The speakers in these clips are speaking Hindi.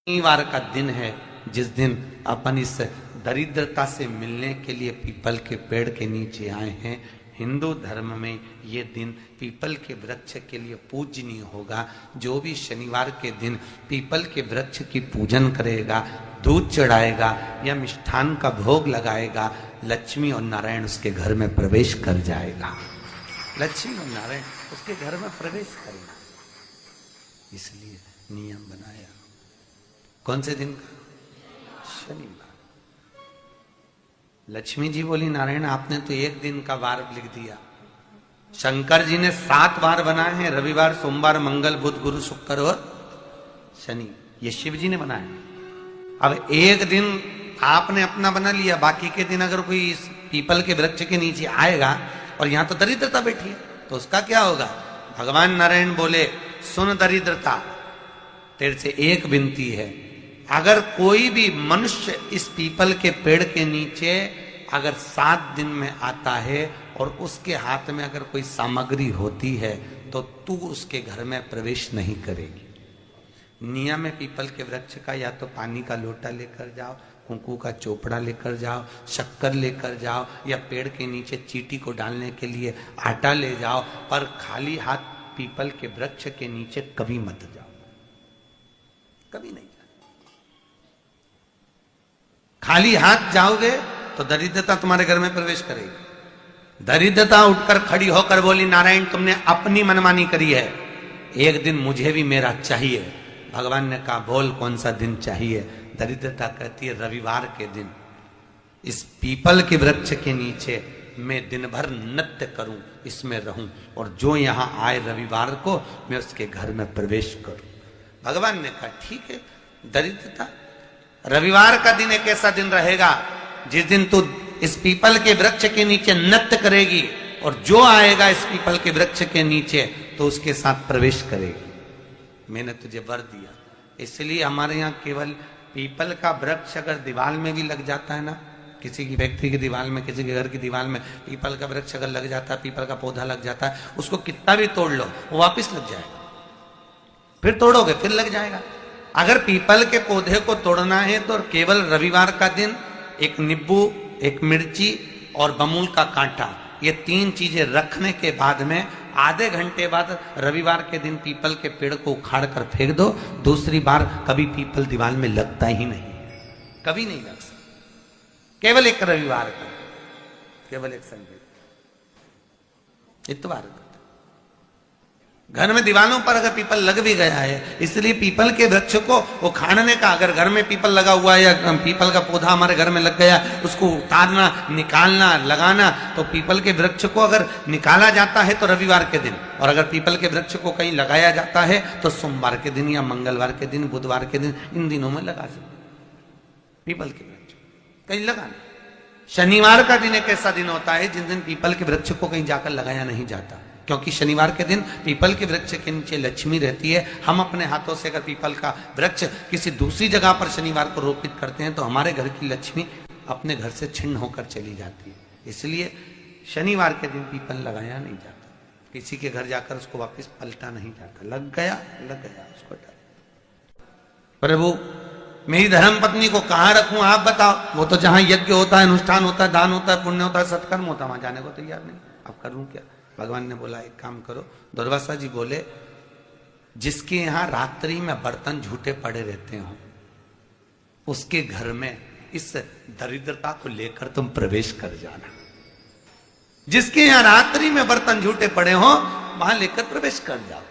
शनिवार का दिन है जिस दिन अपन इस दरिद्रता से मिलने के लिए पीपल के पेड़ के नीचे आए हैं। हिंदू धर्म में ये दिन पीपल के वृक्ष के लिए पूजनीय होगा। जो भी शनिवार के दिन पीपल के वृक्ष की पूजन करेगा, दूध चढ़ाएगा या मिष्ठान का भोग लगाएगा, लक्ष्मी और नारायण उसके घर में प्रवेश कर जाएगा। लक्ष्मी और नारायण उसके घर में प्रवेश करेगा। इसलिए नियम बनाया। कौन से दिन का? शनिवार। लक्ष्मी जी बोली, नारायण आपने तो एक दिन का वार लिख दिया। शंकर जी ने 7 वार बनाए हैं, रविवार, सोमवार, मंगल, बुध, गुरु, शुक्र और शनि। ये शिव जी ने बनाया। अब एक दिन आपने अपना बना लिया, बाकी के दिन अगर कोई इस पीपल के वृक्ष के नीचे आएगा और यहां तो दरिद्रता बैठी है तो उसका क्या होगा? भगवान नारायण बोले, सुन दरिद्रता, तेरे से एक विनती है, अगर कोई भी मनुष्य इस पीपल के पेड़ के नीचे अगर 7 दिन में आता है और उसके हाथ में अगर कोई सामग्री होती है तो तू उसके घर में प्रवेश नहीं करेगी। नियम है पीपल के वृक्ष का, या तो पानी का लोटा लेकर जाओ, कुंकू का चोपड़ा लेकर जाओ, शक्कर लेकर जाओ, या पेड़ के नीचे चींटी को डालने के लिए आटा ले जाओ, पर खाली हाथ पीपल के वृक्ष के नीचे कभी मत जाओ, कभी नहीं। खाली हाथ जाओगे तो दरिद्रता तुम्हारे घर में प्रवेश करेगी। दरिद्रता उठकर खड़ी होकर बोली, नारायण तुमने अपनी मनमानी करी है, एक दिन मुझे भी मेरा चाहिए। भगवान ने कहा, बोल कौन सा दिन चाहिए? दरिद्रता कहती है, रविवार के दिन इस पीपल के वृक्ष के नीचे मैं दिन भर नृत्य करूं, इसमें रहूं, और जो यहां आए रविवार को मैं उसके घर में प्रवेश करूं। भगवान ने कहा, ठीक है। दरिद्रता, रविवार का दिन एक ऐसा दिन रहेगा जिस दिन तू इस पीपल के वृक्ष के नीचे नृत्य करेगी और जो आएगा इस पीपल के वृक्ष के नीचे तो उसके साथ प्रवेश करेगी। मैंने तुझे वर दिया। इसलिए हमारे यहाँ केवल पीपल का वृक्ष अगर दीवार में भी लग जाता है ना, किसी की व्यक्ति की दीवार में, किसी के घर की दीवार में पीपल का वृक्ष अगर लग जाता है, पीपल का पौधा लग जाता है, उसको कितना भी तोड़ लो वो वापिस लग जाएगा। फिर तोड़ोगे फिर लग जाएगा। अगर पीपल के पौधे को तोड़ना है तो केवल रविवार का दिन एक नींबू, एक मिर्ची और बमूल का कांटा, ये 3 चीजें रखने के बाद में आधे घंटे बाद रविवार के दिन पीपल के पेड़ को उखाड़ कर फेंक दो। दूसरी बार कभी पीपल दीवार में लगता ही नहीं, कभी नहीं लग सकता। केवल एक रविवार का, केवल एक संडे, इतवार का। घर में दीवारों पर अगर पीपल लग भी गया है, इसलिए पीपल के वृक्ष को उखाड़ने का, अगर घर में पीपल लगा हुआ है या पीपल का पौधा हमारे घर में लग गया, उसको उतारना, निकालना, लगाना, तो पीपल के वृक्ष को अगर निकाला जाता है तो रविवार के दिन, और अगर पीपल के वृक्ष को कहीं लगाया जाता है तो सोमवार के दिन या मंगलवार के दिन, बुधवार के दिन, इन दिनों में लगा सकते पीपल के वृक्ष कहीं लगाना। शनिवार का दिन एक ऐसा दिन होता है जिस दिन पीपल के वृक्ष को कहीं जाकर लगाया नहीं जाता, क्योंकि शनिवार के दिन पीपल के वृक्ष के नीचे लक्ष्मी रहती है। हम अपने हाथों से अगर पीपल का वृक्ष किसी दूसरी जगह पर शनिवार को रोपित करते हैं तो हमारे घर की लक्ष्मी अपने घर से छिन्न होकर चली जाती है। इसलिए शनिवार के दिन पीपल लगाया नहीं जाता, किसी के घर जाकर उसको वापस पलटा नहीं जाता। लग गया उसको प्रभु मेरी धर्म पत्नी को कहाँ रखूं आप बताओ? वो तो जहां यज्ञ होता है, अनुष्ठान होता है, दान होता है, पुण्य होता है, सत्कर्म होता है, वहां जाने को तैयार नहीं। अब करूं क्या? भगवान ने बोला, एक काम करो। दुर्वासा जी बोले, जिसके यहां रात्रि में बर्तन झूठे पड़े रहते हो उसके घर में इस दरिद्रता को लेकर तुम प्रवेश कर जाना। जिसके यहां रात्रि में बर्तन झूठे पड़े हो वहां लेकर प्रवेश कर जाओ।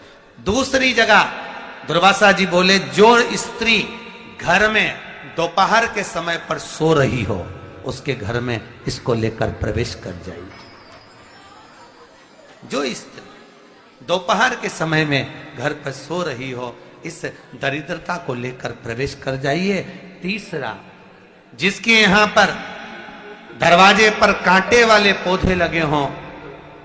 दूसरी जगह दुर्वासा जी बोले, जो स्त्री घर में दोपहर के समय पर सो रही हो उसके घर में इसको लेकर प्रवेश कर जाइए। जो स्त्री दोपहर के समय में घर पर सो रही हो, इस दरिद्रता को लेकर प्रवेश कर जाइए। तीसरा, जिसके यहां पर दरवाजे पर कांटे वाले पौधे लगे हों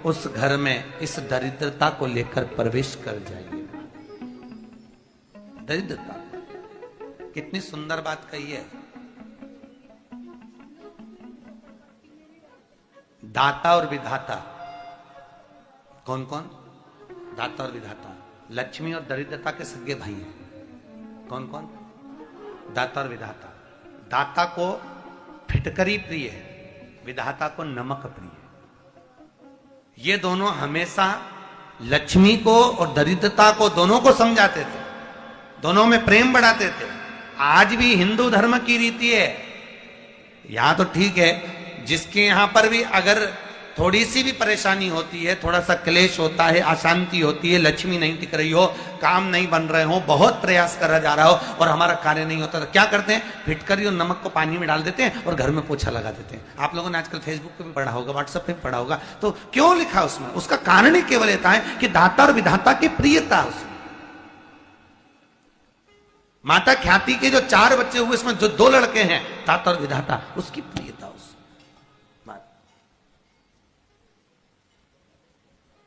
उस घर में इस दरिद्रता को लेकर प्रवेश कर जाइए। दरिद्रता, कितनी सुंदर बात कही है। दाता और विधाता कौन कौन? दाता और विधाता। लक्ष्मी और दरिद्रता के सगे भाई हैं। कौन कौन? दाता और विधाता। दाता को फिटकरी प्रिय है, विधाता को नमक प्रिय है। ये दोनों हमेशा लक्ष्मी को और दरिद्रता को दोनों को समझाते थे, दोनों में प्रेम बढ़ाते थे। आज भी हिंदू धर्म की रीति है, यहां तो ठीक है, जिसके यहां पर भी अगर थोड़ी सी भी परेशानी होती है, थोड़ा सा क्लेश होता है, अशांति होती है, लक्ष्मी नहीं टिक रही हो, काम नहीं बन रहे हो, बहुत प्रयास करा जा रहा हो और हमारा कार्य नहीं होता, तो क्या करते हैं? फिटकरी और नमक को पानी में डाल देते हैं और घर में पोछा लगा देते हैं। आप लोगों ने आजकल फेसबुक पे भी पढ़ा होगा, व्हाट्सएप पे भी पढ़ा होगा। तो क्यों लिखा उसमें? उसका कारण ही केवल ये है कि दाता और विधाता की प्रियता उसमें। माता ख्याति के जो 4 बच्चे हुए, इसमें जो 2 लड़के हैं, दाता और विधाता, उसकी प्रियता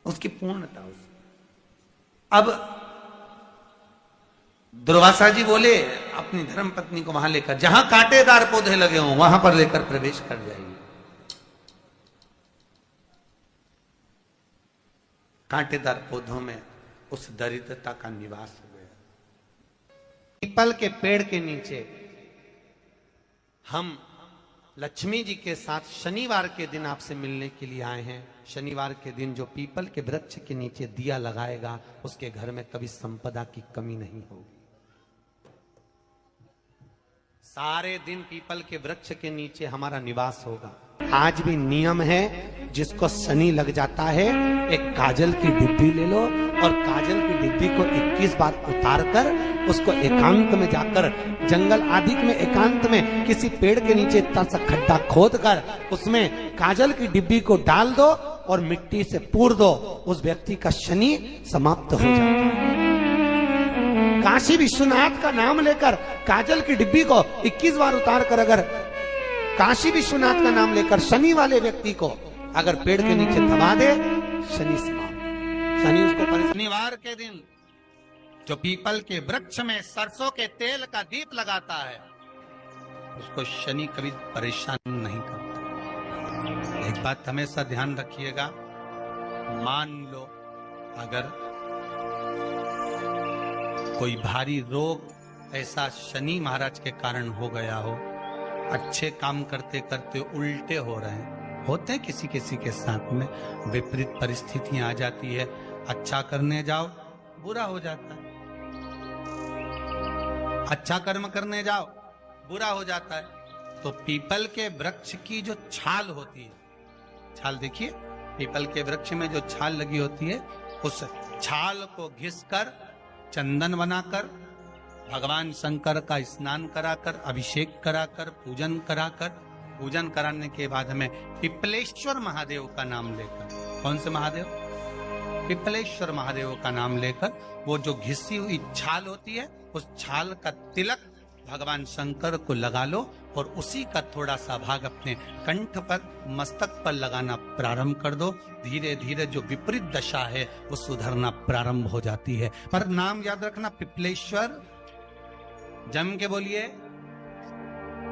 उसकी पूर्णता उस। अब दुर्वासा जी बोले अपनी धर्म पत्नी को वहां लेकर, जहां कांटेदार पौधे लगे हों वहां पर लेकर प्रवेश कर जाइए। कांटेदार पौधों में उस दरिद्रता का निवास हो गया। पीपल के पेड़ के नीचे हम लक्ष्मी जी के साथ शनिवार के दिन आपसे मिलने के लिए आए हैं। शनिवार के दिन जो पीपल के वृक्ष के नीचे दिया लगाएगा, उसके घर में कभी संपदा की कमी नहीं होगी। सारे दिन पीपल के वृक्ष के नीचे हमारा निवास होगा। आज भी नियम है, जिसको शनि लग जाता है, एक काजल की डिब्बी ले लो और काजल की डिब्बी को 21 बार उतार कर उसको एकांत में जाकर, जंगल आदि में एकांत में किसी पेड़ के नीचे इतना सा खड्डा खोद कर उसमें काजल की डिब्बी को डाल दो और मिट्टी से पूर दो, उस व्यक्ति का शनि समाप्त हो जाता है। काशी विश्वनाथ का नाम लेकर काजल की डिब्बी को 21 बार उतार कर अगर काशी विश्वनाथ का नाम लेकर शनि वाले व्यक्ति को अगर पेड़ के नीचे दबा दे, शनि समाप्त। शनि उसको शनिवार के दिन जो पीपल के वृक्ष में सरसों के तेल का दीप लगाता है, उसको शनि कभी परेशान नहीं करता। एक बात हमेशा ध्यान रखिएगा, मान लो अगर कोई भारी रोग ऐसा शनि महाराज के कारण हो गया हो, अच्छे काम करते करते उल्टे हो रहे हैं, होते हैं किसी किसी के साथ में, विपरीत परिस्थितियां आ जाती है, अच्छा करने जाओ बुरा हो जाता है, अच्छा कर्म करने जाओ बुरा हो जाता है। तो पीपल के वृक्ष की जो छाल होती है, छाल देखिए, पीपल के वृक्ष में जो छाल लगी होती है, उस छाल को घिसकर चंदन बनाकर भगवान शंकर का स्नान कराकर, अभिषेक कराकर, पूजन कराकर, पूजन कराने के बाद हमें पिपलेश्वर महादेव का नाम लेकर, कौन से महादेव? पिपलेश्वर महादेव का नाम लेकर वो जो घिसी हुई छाल होती है, उस छाल का तिलक भगवान शंकर को लगा लो और उसी का थोड़ा सा भाग अपने कंठ पर, मस्तक पर लगाना प्रारंभ कर दो। धीरे धीरे जो विपरीत दशा है वो सुधरना प्रारंभ हो जाती है। पर नाम याद रखना, पिपलेश्वर, जम के बोलिए,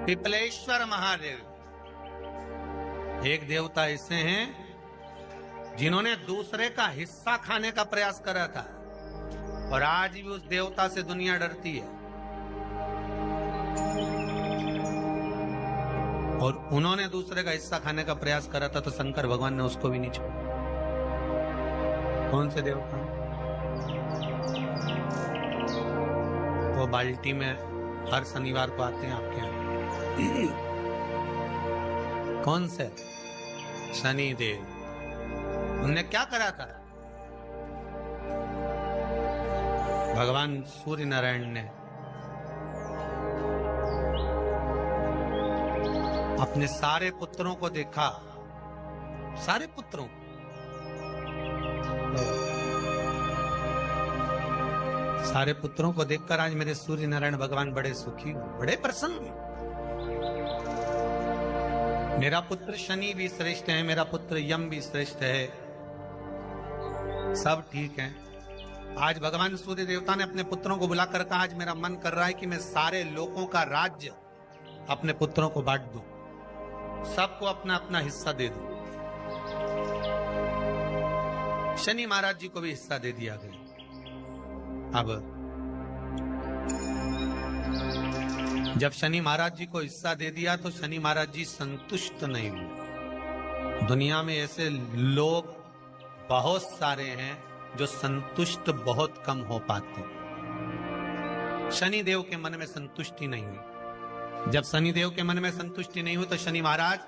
पिपलेश्वर महादेव। एक देवता ऐसे हैं जिन्होंने दूसरे का हिस्सा खाने का प्रयास करा था और आज भी उस देवता से दुनिया डरती है। और उन्होंने दूसरे का हिस्सा खाने का प्रयास करा था तो शंकर भगवान ने उसको भी नहीं छोड़ा। कौन से देवता? वो बाल्टी में हर शनिवार को आते हैं आपके यहाँ। कौन से? शनि देव। उन्होंने क्या करा था? भगवान सूर्य नारायण ने अपने सारे पुत्रों को देखा, सारे पुत्रों, सारे पुत्रों को देखकर आज मेरे सूर्य नारायण भगवान बड़े सुखी, बड़े प्रसन्न। मेरा पुत्र शनि भी श्रेष्ठ है, मेरा पुत्र यम भी श्रेष्ठ है, सब ठीक है। आज भगवान सूर्य देवता ने अपने पुत्रों को बुलाकर कहा, आज मेरा मन कर रहा है कि मैं सारे लोगों का राज्य अपने पुत्रों को बांट दूं, सबको अपना अपना हिस्सा दे दूं। शनि महाराज जी को भी हिस्सा दे दिया गया। अब जब शनि महाराज जी को हिस्सा दे दिया तो शनि महाराज जी संतुष्ट नहीं हुए। दुनिया में ऐसे लोग बहुत सारे हैं जो संतुष्ट बहुत कम हो पाते हैं। शनि देव के मन में संतुष्टि नहीं हुई। जब शनि देव के मन में संतुष्टि नहीं हुई तो शनि महाराज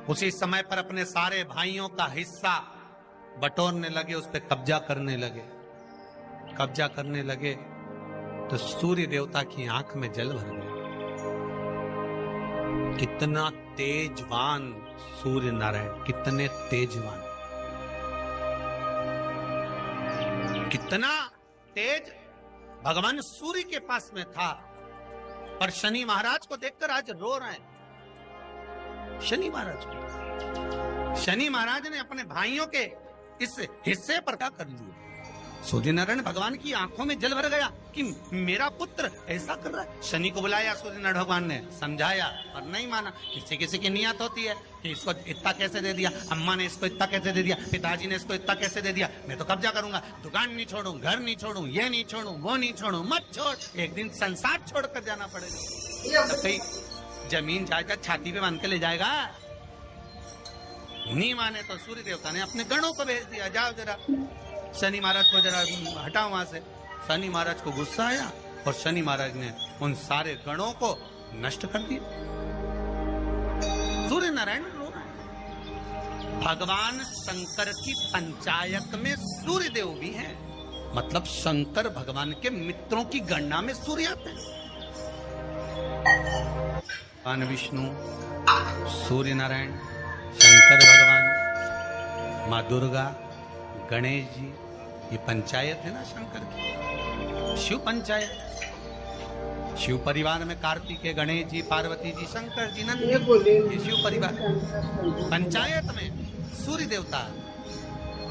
उसी समय पर अपने सारे भाइयों का हिस्सा बटोरने लगे, उस पर कब्जा करने लगे। कब्जा करने लगे तो सूर्य देवता की आंख में जल भर गया। कितना तेजवान सूर्य नारायण, कितने तेजवान, कितना तेज भगवान सूर्य के पास में था। पर शनि महाराज को देखकर आज रो रहे हैं। शनि महाराज को, शनि महाराज ने अपने भाइयों के इस हिस्से पर क्या कर लिया। सूर्य नारायण भगवान की आंखों में जल भर गया कि मेरा पुत्र ऐसा कर रहा है। शनि को बुलाया सूर्य नारायण भगवान ने, समझाया और नहीं माना। किसी किसी की नियत होती है कि इसको इतना कैसे दे दिया, अम्मा ने इसको इतना कैसे दे दिया, पिताजी ने इसको इतना कैसे दे दिया, मैं तो कब्जा करूंगा, दुकान नहीं छोड़ूं, घर नहीं छोड़ूं, ये नहीं छोड़ूं, वो नहीं छोड़ूं। मत छोड़, एक दिन संसार छोड़कर जाना पड़ेगा। तो कहीं जमीन जायदाद छाती पे बांध के ले जाएगा। नहीं माने तो सूर्य देवता ने अपने गणों को भेज दिया, जाओ जरा शनि महाराज को जरा हटाओ वहां से। शनि महाराज को गुस्सा आया और शनि महाराज ने उन सारे गणों को नष्ट कर दिया। सूर्य नारायण रो रहा है। भगवान शंकर की पंचायत में सूर्य देव भी हैं, मतलब शंकर भगवान के मित्रों की गणना में सूर्य आते हैं। भगवान विष्णु, सूर्य नारायण, शंकर भगवान, माँ दुर्गा, गणेश जी, ये पंचायत है ना शंकर की, शिव पंचायत। शिव परिवार में कार्तिकेय, गणेश जी, पार्वती जी, शंकर जी, नंद जी, शिव परिवार। पंचायत में सूर्य देवता।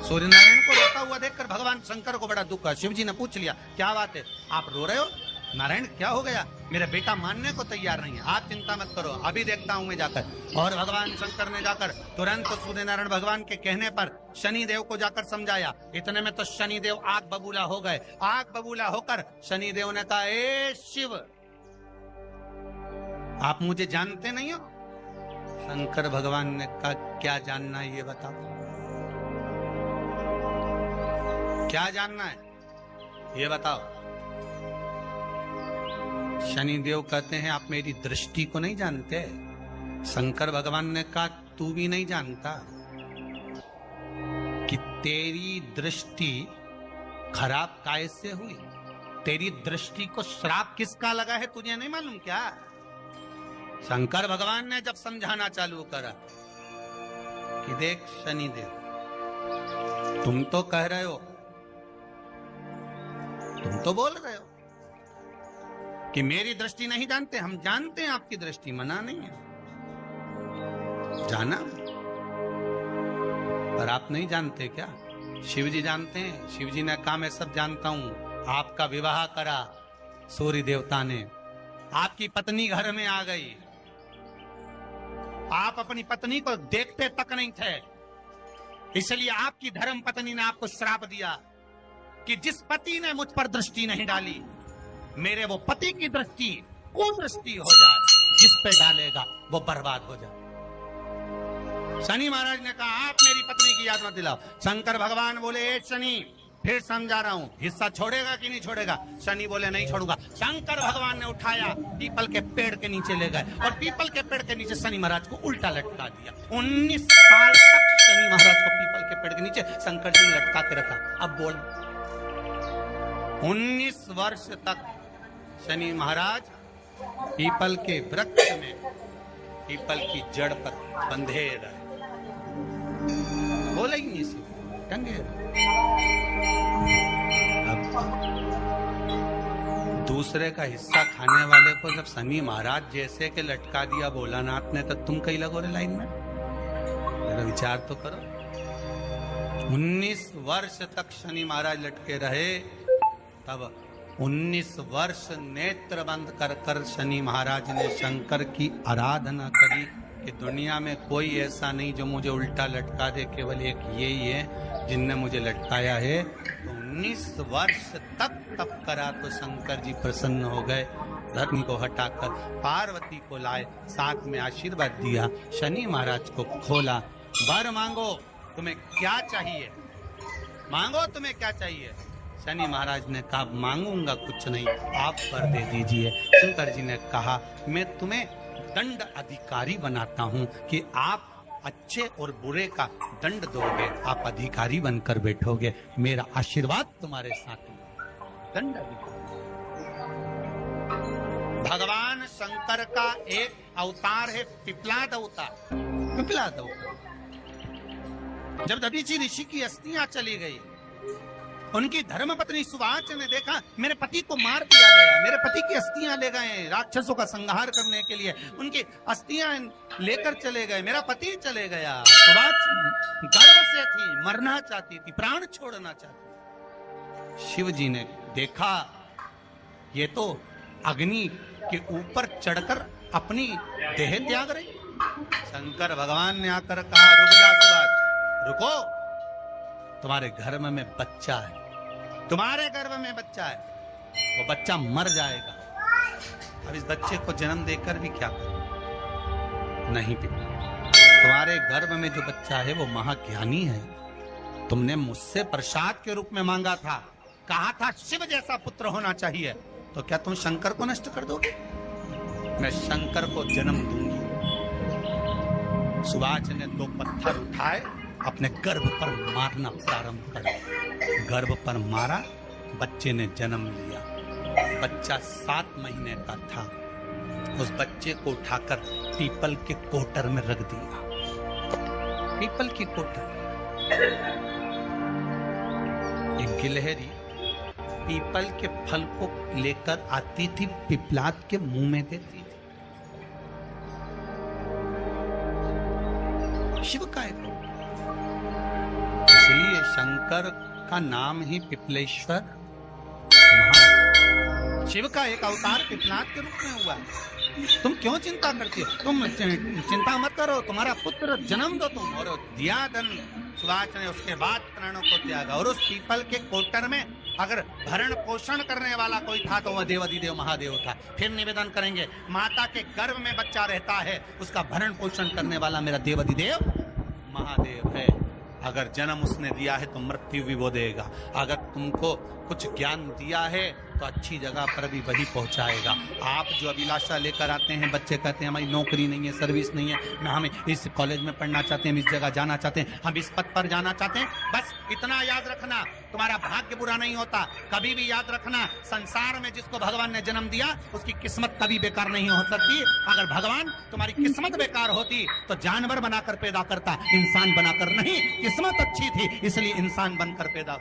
सूर्य नारायण को रोता हुआ देखकर भगवान शंकर को बड़ा दुख हुआ। शिव जी ने पूछ लिया, क्या बात है, आप रो रहे हो? नारायण क्या हो गया? मेरा बेटा मानने को तैयार नहीं है। आप चिंता मत करो, अभी देखता हूं मैं जाकर। और भगवान शंकर ने जाकर तुरंत सूर्य नारायण भगवान के कहने पर शनि देव को जाकर समझाया। इतने में तो शनि देव आग बबूला हो गए। आग बबूला होकर शनि देव ने कहा, ए शिव, आप मुझे जानते नहीं हो? शंकर भगवान ने कहा, क्या जानना है ये बताओ, क्या जानना है ये बताओ। शनि देव कहते हैं, आप मेरी दृष्टि को नहीं जानते। शंकर भगवान ने कहा, तू भी नहीं जानता कि तेरी दृष्टि खराब कैसे हुई। तेरी दृष्टि को श्राप किसका लगा है तुझे नहीं मालूम क्या? शंकर भगवान ने जब समझाना चालू करा कि देख शनि देव, तुम तो कह रहे हो, तुम तो बोल रहे हो कि मेरी दृष्टि नहीं जानते। हम जानते हैं आपकी दृष्टि, मना नहीं है, जाना, पर आप नहीं जानते क्या? शिव जी जानते हैं। शिव जी ने कहा, मैं सब जानता हूं। आपका विवाह करा सूर्य देवता ने, आपकी पत्नी घर में आ गई, आप अपनी पत्नी को देखते तक नहीं थे, इसलिए आपकी धर्म पत्नी ने आपको श्राप दिया कि जिस पति ने मुझ पर दृष्टि नहीं डाली, मेरे वो पति की दृष्टि कुदृष्टि हो जाए, जिस पे डालेगा वो बर्बाद हो जाए। शनि महाराज ने कहा, आप मेरी पत्नी की याद मत दिलाओ। शंकर भगवान बोले, ए शनि, फिर समझा रहा हूं, हिस्सा छोड़ेगा कि नहीं छोड़ेगा? शनि बोले, नहीं छोड़ूंगा। शंकर भगवान ने उठाया, पीपल के पेड़ के नीचे ले गए और पीपल के पेड़ के नीचे शनि महाराज को उल्टा लटका दिया। 19 साल तक शनि महाराज को पीपल के पेड़ के नीचे शंकर जी ने लटका के रखा। अब बोल, 19 वर्ष तक शनि महाराज पीपल के वृक्ष में, पीपल की जड़ पर बंधे रहे, बोले ही नहीं, टंगे रहे। अब दूसरे का हिस्सा खाने वाले को जब शनि महाराज जैसे के लटका दिया भोलानाथ ने, तो तुम कहीं लगो रे लाइन में? मेरा विचार तो करो। 19 वर्ष तक शनि महाराज लटके रहे, तब 19 वर्ष नेत्र बंद कर कर शनि महाराज ने शंकर की आराधना करी कि दुनिया में कोई ऐसा नहीं जो मुझे उल्टा लटका दे, केवल एक यही है जिनने मुझे लटकाया है। तो 19 वर्ष तक तप करा तो शंकर जी प्रसन्न हो गए। धरनी को हटाकर पार्वती को लाए, साथ में आशीर्वाद दिया, शनि महाराज को खोला। वर मांगो, तुम्हें क्या चाहिए, मांगो तुम्हें क्या चाहिए। शनि महाराज ने कहा मांगूंगा कुछ नहीं, आप वर दे दीजिए। शंकर जी ने कहा मैं तुम्हें दंड अधिकारी बनाता हूं कि आप अच्छे और बुरे का दंड दोगे, आप अधिकारी बनकर बैठोगे, मेरा आशीर्वाद तुम्हारे साथ है। दंड अधिकारी। भगवान शंकर का एक अवतार है पिपलाद अवतार। पिपलाद अवतार, जब दधीचि ऋषि की अस्थियां चली गई, उनकी धर्मपत्नी सुवाच ने देखा मेरे पति को मार दिया गया, मेरे पति की अस्थियां ले गए राक्षसों का संहार करने के लिए, उनकी अस्थियां लेकर चले गए, मेरा पति चले गया। सुवाच गर्व से थी, मरना चाहती थी, प्राण छोड़ना चाहती थी। शिव जी ने देखा ये तो अग्नि के ऊपर चढ़कर अपनी देह त्याग रही। शंकर भगवान ने आकर कहा रुक जा सुवाच, रुको, तुम्हारे गर्भ में बच्चा है, तुम्हारे गर्भ में बच्चा है, वो बच्चा मर जाएगा, अब इस बच्चे को जन्म देकर भी क्या करें। नहीं पिता, तुम्हारे गर्भ में जो बच्चा है वो महाज्ञानी है, तुमने मुझसे प्रसाद के रूप में मांगा था, कहा था शिव जैसा पुत्र होना चाहिए, तो क्या तुम शंकर को नष्ट कर दोगे। मैं शंकर को जन्म दूंगी। सुवाच ने 2 पत्थर उठाए, अपने गर्भ पर मारना प्रारंभ कर, गर्भ पर मारा, बच्चे ने जन्म लिया। बच्चा 7 महीने का था। उस बच्चे को उठाकर पीपल के कोटर में रख दिया। पीपल की कोटर। एक गिलहरी पीपल के फल को लेकर आती थी, पिपलाद के मुंह में देती थी। शिव का एक, इसलिए शंकर का नाम ही पिपलेश्वर। शिव का एक अवतार पिपलाद के रूप में हुआ। तुम क्यों चिंता करती हो, तुम चिंता मत करो, तुम्हारा पुत्र जन्म दो तुम। और दिया धन सुवाच ने, उसके बाद प्राणों को त्यागा। और उस पीपल के कोटर में अगर भरण पोषण करने वाला कोई था तो वह देवाधिदेव महादेव था। फिर निवेदन करेंगे, माता के गर्भ में बच्चा रहता है, उसका भरण पोषण करने वाला मेरा देवाधिदेव महादेव है। अगर जन्म उसने दिया है तो मृत्यु भी वो देगा। अगर तुमको कुछ ज्ञान दिया है तो अच्छी जगह पर भी वही पहुंचाएगा। आप जो अभिलाषा लेकर आते हैं, बच्चे कहते हैं हमारी नौकरी नहीं है, सर्विस नहीं है, ना हमें इस कॉलेज में पढ़ना चाहते हैं, हम इस जगह जाना चाहते हैं, हम इस पद पर जाना चाहते हैं, बस इतना याद रखना, तुम्हारा भाग्य बुरा नहीं होता। कभी भी याद रखना, संसार में जिसको भगवान ने जन्म दिया उसकी किस्मत कभी बेकार नहीं हो सकती। अगर भगवान तुम्हारी किस्मत बेकार होती तो जानवर बनाकर पैदा करता, इंसान बनाकर नहीं। किस्मत अच्छी थी इसलिए इंसान बनकर पैदा,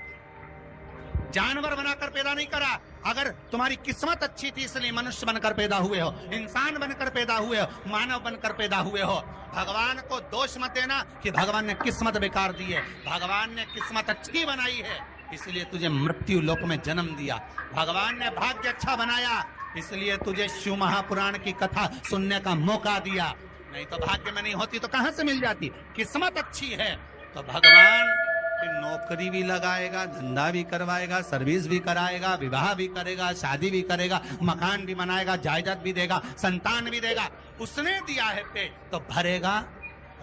जानवर बनाकर पैदा नहीं करा। अगर तुम्हारी किस्मत अच्छी थी इसलिए मनुष्य बनकर पैदा हुए हो, इंसान बनकर पैदा हुए हो, मानव बनकर पैदा हुए हो। भगवान को दोष मत देना कि भगवान ने किस्मत बेकार दी है। भगवान ने किस्मत अच्छी बनाई है इसलिए तुझे मृत्यु लोक में जन्म दिया। भगवान ने भाग्य अच्छा बनाया इसलिए तुझे शिव महापुराण की कथा सुनने का मौका दिया। नहीं तो भाग्य में नहीं होती तो कहां से मिल जाती। किस्मत अच्छी है तो भगवान नौकरी भी लगाएगा, धंधा भी करवाएगा, सर्विस भी कराएगा, विवाह भी करेगा, शादी भी करेगा, मकान भी बनाएगा, जायदाद भी देगा, संतान भी देगा। उसने दिया है पेट तो भरेगा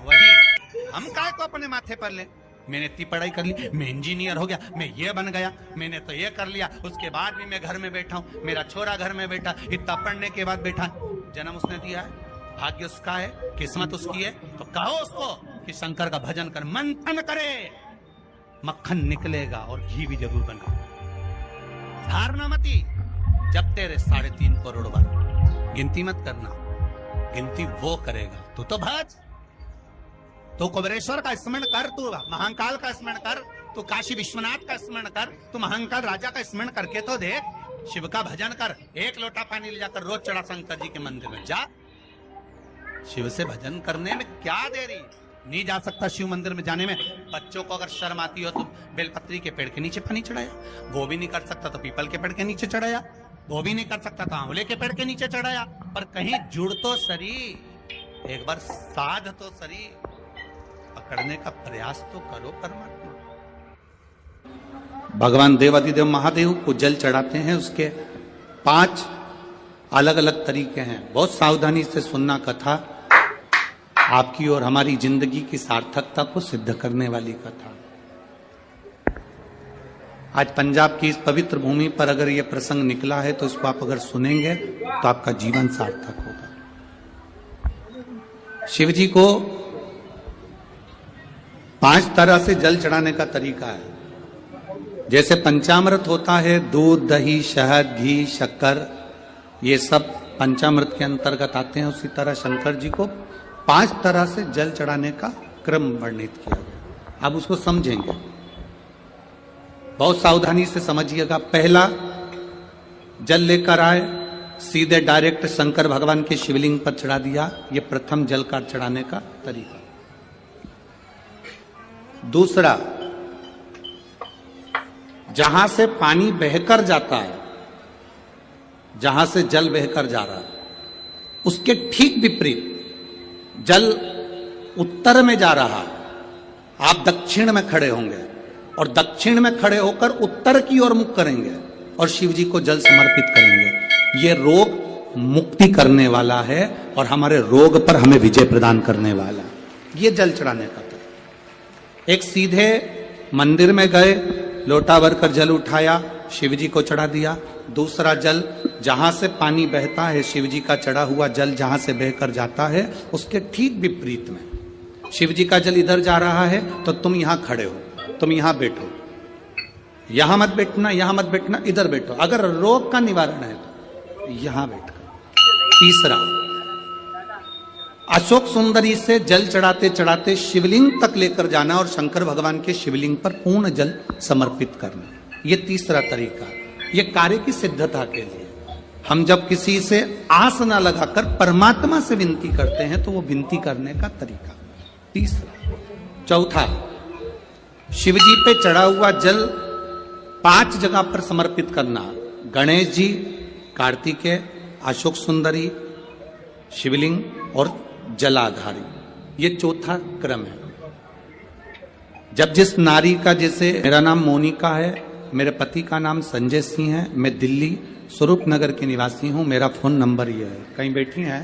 वही। हम काय को अपने माथे पर ले, मैंने इतनी पढ़ाई कर ली, मैं इंजीनियर हो गया, मैं ये बन गया, मैंने तो ये कर लिया, उसके बाद भी मैं घर में बैठा हूँ, मेरा छोरा घर में बैठा, इतना पढ़ने के बाद बैठा। जन्म उसने दिया है, भाग्य उसका है, किस्मत उसकी है, तो कहो उसको कि शंकर का भजन कर, मंथन करे, मक्खन निकलेगा और घी भी जरूर बना। हारना मती, जब तेरे 3.5 करोड़ बार गिनती मत करना, गिनती वो करेगा। तू तो भज, तू कुबेरेश्वर का स्मरण कर, तू महाकाल का स्मरण कर, तू काशी विश्वनाथ का स्मरण कर, तू महाकाल राजा का स्मरण करके तो देख। शिव का भजन कर, 1 लोटा पानी ले जाकर रोज चढ़ा शंकर जी के मंदिर में जा। शिव से भजन करने में क्या देरी, नहीं जा सकता शिव मंदिर में जाने में। बच्चों को अगर शर्म आती हो तो बेलपत्री के पेड़ के नीचे पानी चढ़ाया, वो भी नहीं कर सकता तो पीपल के पेड़ के नीचे चढ़ाया, वो भी नहीं कर सकता तो आंवले के पेड़ के नीचे चढ़ाया। पर कहीं जुड़ तो सरी, एक बार साध तो सरी, पकड़ने का प्रयास तो करो परमात्मा। भगवान देवाधिदेव महादेव को जल चढ़ाते हैं, उसके 5 अलग अलग तरीके हैं। बहुत सावधानी से सुनना कथा, आपकी और हमारी जिंदगी की सार्थकता को सिद्ध करने वाली कथा। आज पंजाब की इस पवित्र भूमि पर अगर यह प्रसंग निकला है तो इसको आप अगर सुनेंगे तो आपका जीवन सार्थक होगा। शिव जी को 5 तरह से जल चढ़ाने का तरीका है। जैसे पंचामृत होता है, दूध, दही, शहद, घी, शक्कर, ये सब पंचामृत के अंतर्गत आते हैं, उसी तरह शंकर जी को 5 तरह से जल चढ़ाने का क्रम वर्णित किया गया। अब उसको समझेंगे, बहुत सावधानी से समझिएगा। पहला, जल लेकर आए, सीधे डायरेक्ट शंकर भगवान के शिवलिंग पर चढ़ा दिया। यह प्रथम जल का चढ़ाने का तरीका। दूसरा, जहां से पानी बहकर जाता है, जहां से जल बहकर जा रहा है, उसके ठीक विपरीत जल उत्तर में जा रहा है, आप दक्षिण में खड़े होंगे और दक्षिण में खड़े होकर उत्तर की ओर मुख करेंगे और शिव जी को जल समर्पित करेंगे। यह रोग मुक्ति करने वाला है और हमारे रोग पर हमें विजय प्रदान करने वाला है। यह जल चढ़ाने का तरीका। एक, सीधे मंदिर में गए, लोटा भरकर जल उठाया, शिव जी को चढ़ा दिया। दूसरा, जल जहां से पानी बहता है, शिव जी का चढ़ा हुआ जल जहां से बहकर जाता है, उसके ठीक विपरीत में शिव जी का जल इधर जा रहा है तो तुम यहां खड़े हो, तुम यहां बैठो, यहां मत बैठना, यहां मत बैठना, इधर बैठो। अगर रोग का निवारण है तो यहां बैठकर। तीसरा, अशोक सुंदरी से जल चढ़ाते चढ़ाते शिवलिंग तक लेकर जाना और शंकर भगवान के शिवलिंग पर पूर्ण जल समर्पित करना। यह तीसरा तरीका। यह कार्य की सिद्धता के लिए। हम जब किसी से आस न लगाकर परमात्मा से विनती करते हैं तो वो विनती करने का तरीका। तीसरा। चौथा, शिव जी पे चढ़ा हुआ जल 5 जगह पर समर्पित करना। गणेश जी, कार्तिकेय, अशोक सुंदरी, शिवलिंग और जलाधारी। ये चौथा क्रम है। जब जिस नारी का, जैसे मेरा नाम मोनिका है, मेरे पति का नाम संजय सिंह है, मैं दिल्ली स्वरूप नगर के निवासी हूं, मेरा फोन नंबर ये है। कहीं बैठी हैं?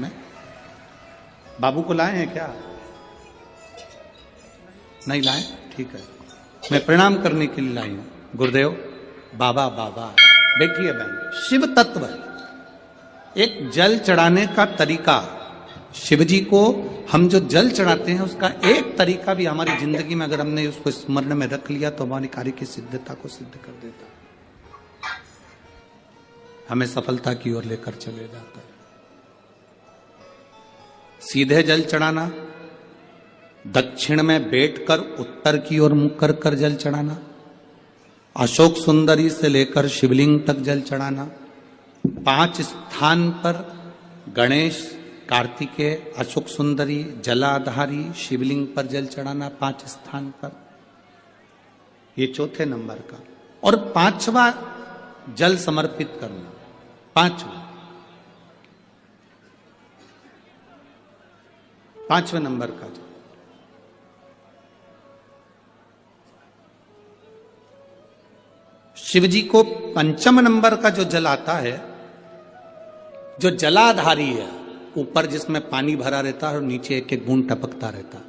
मैं बाबू को लाए हैं क्या? नहीं लाए? ठीक है, मैं प्रणाम करने के लिए लाई हूं। गुरुदेव, बाबा बाबा बैठिए बहन। शिव तत्व, एक जल चढ़ाने का तरीका। शिव जी को हम जो जल चढ़ाते हैं उसका एक तरीका भी हमारी जिंदगी में अगर हमने उसको स्मरण में रख लिया तो हमारी कार्य की सिद्धता को सिद्ध कर देता है, हमें सफलता की ओर लेकर चले जाता है। सीधे जल चढ़ाना, दक्षिण में बैठकर उत्तर की ओर मुख कर कर जल चढ़ाना, अशोक सुंदरी से लेकर शिवलिंग तक जल चढ़ाना, 5 स्थान पर गणेश, कार्तिकेय, अशोक सुंदरी, जलाधारी, शिवलिंग पर जल चढ़ाना 5 स्थान पर। ये चौथे नंबर का। और 5वां जल समर्पित करना। 5वें नंबर का जल। शिव जी को 5वें नंबर का जो जल आता है, जो जलाधारी है, ऊपर जिसमें पानी भरा रहता है और नीचे एक एक बूंद टपकता रहता है।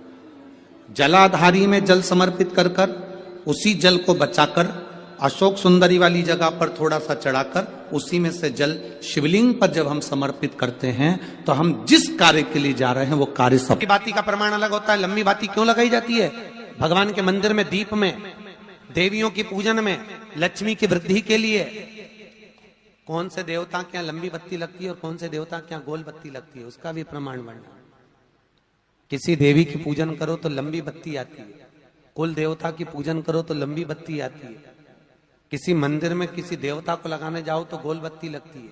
जलाधारी में जल समर्पित कर कर उसी जल को बचाकर अशोक सुंदरी वाली जगह पर थोड़ा सा चढ़ाकर उसी में से जल शिवलिंग पर जब हम समर्पित करते हैं तो हम जिस कार्य के लिए जा रहे हैं वो कार्य सब। बाती का प्रमाण अलग होता है। लंबी बाती क्यों लगाई जाती है? भगवान के मंदिर में दीप में, देवियों की पूजन में, लक्ष्मी की वृद्धि के लिए। कौन से देवता के यहाँ लंबी बत्ती लगती है और कौन से देवता के यहाँ गोल बत्ती लगती है, उसका भी प्रमाण वर्णन। किसी देवी की पूजन करो तो लंबी बत्ती आती है, कुल देवता की पूजन करो तो लंबी बत्ती आती है, किसी मंदिर में किसी देवता को लगाने जाओ तो गोल बत्ती लगती है,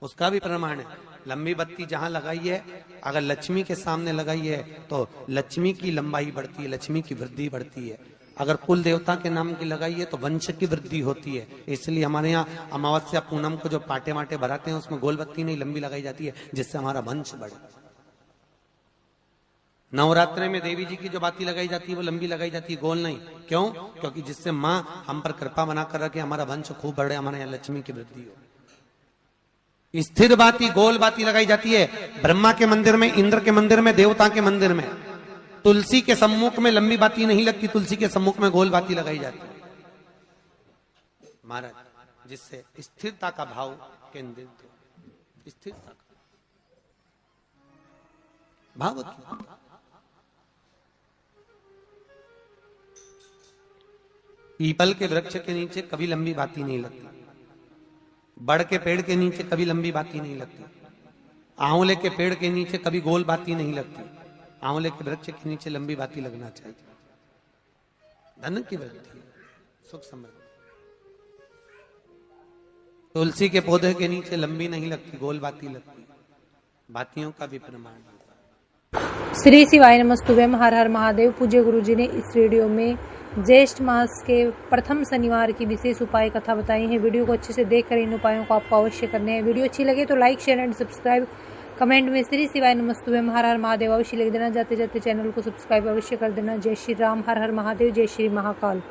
उसका भी प्रमाण है। लंबी बत्ती जहां लगाई है, अगर लक्ष्मी के सामने लगाई है तो लक्ष्मी की लंबाई बढ़ती है, लक्ष्मी की वृद्धि बढ़ती है। अगर कुल देवता के नाम की लगाई है तो वंश की वृद्धि होती है। इसलिए हमारे यहाँ अमावस्या पूनम को जो पाटे माटे भराते हैं उसमें गोल बत्ती नहीं लंबी लगाई जाती है, जिससे हमारा वंश बढ़े। नवरात्रि में देवी जी की जो बाती लगाई जाती है वो लंबी लगाई जाती है, गोल नहीं। क्यों? क्योंकि जिससे माँ हम पर कृपा बना कर रखे, हमारा वंश खूब बढ़े, हमारे यहाँ लक्ष्मी की वृद्धि हो। स्थिर बाती गोल बाती लगाई जाती है ब्रह्मा के मंदिर में, इंद्र के मंदिर में, देवता के मंदिर में। तुलसी के सम्मुख में लंबी बाती नहीं लगती, तुलसी के सम्मुख में गोल बाती लगाई जाती है महाराज, जिससे स्थिरता का भाव केंद्रित हो। स्थिरता का भाव पीपल के वृक्ष के नीचे कभी लंबी बाती नहीं लगती, बड़ के पेड़ के नीचे कभी लंबी बाती नहीं लगती, आंवले के पेड़ के नीचे कभी गोल बाती नहीं लगती, आंवले के वृक्ष के नीचे लंबी बाती लगना चाहिए। धन की वृद्धि, सुख समृद्धि। तुलसी के पौधे के नीचे लंबी नहीं लगती, गोल बाती लगती। बातियों का भी प्रमाण। श्री शिवाय नमस्तुभ्यम। हर हर महादेव। पूज्य गुरु जी ने इस वीडियो में ज्येष्ठ मास के प्रथम शनिवार की विशेष उपाय कथा बताई है। वीडियो को अच्छे से देखकर इन उपायों को आपको अवश्य करने हैं। वीडियो अच्छी लगे तो like, share and subscribe, comment में श्री शिवाय नमस्तुभ्यम हर हर महादेव अवश्य लिख देना। जाते जाते चैनल को सब्सक्राइब अवश्य कर देना। जय श्री राम। हर हर महादेव। जय श्री महाकाल।